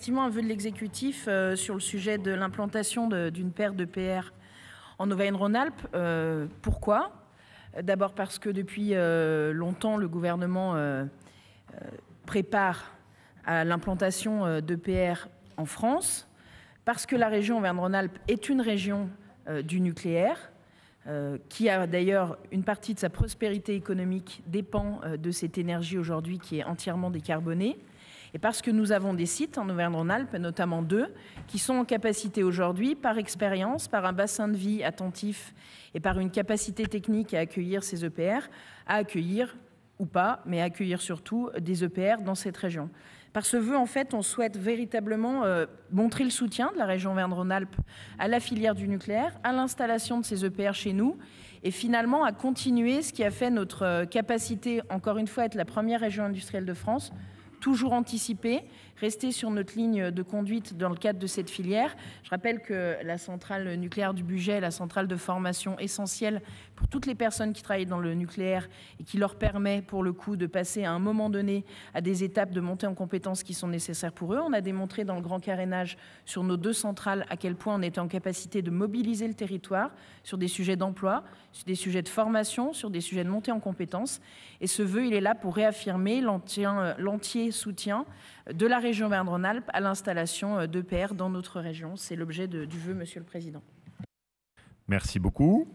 effectivement un vœu de l'exécutif sur le sujet de l'implantation d'une paire d'EPR en Auvergne-Rhône-Alpes. Pourquoi ? D'abord parce que depuis longtemps, le gouvernement prépare à l'implantation d'EPR en France, parce que la région Auvergne-Rhône-Alpes est une région du nucléaire, qui a d'ailleurs une partie de sa prospérité économique dépend de cette énergie aujourd'hui qui est entièrement décarbonée. Et parce que nous avons des sites en Auvergne-Rhône-Alpes, notamment 2, qui sont en capacité aujourd'hui, par expérience, par un bassin de vie attentif et par une capacité technique à accueillir ces EPR, à accueillir, ou pas, mais à accueillir surtout des EPR dans cette région. Par ce vœu, en fait, on souhaite véritablement montrer le soutien de la région Auvergne-Rhône-Alpes à la filière du nucléaire, à l'installation de ces EPR chez nous, et finalement à continuer ce qui a fait notre capacité, encore une fois, être la première région industrielle de France, toujours anticiper, rester sur notre ligne de conduite dans le cadre de cette filière. Je rappelle que la centrale nucléaire du Bugey est la centrale de formation essentielle pour toutes les personnes qui travaillent dans le nucléaire et qui leur permet, pour le coup, de passer à un moment donné à des étapes de montée en compétences qui sont nécessaires pour eux. On a démontré dans le grand carénage sur nos 2 centrales à quel point on était en capacité de mobiliser le territoire sur des sujets d'emploi, sur des sujets de formation, sur des sujets de montée en compétences. Et ce vœu, il est là pour réaffirmer l'entier soutien de la région Auvergne-Rhône-Alpes à l'installation d'EPR dans notre région. C'est l'objet du vœu, Monsieur le Président. Merci beaucoup.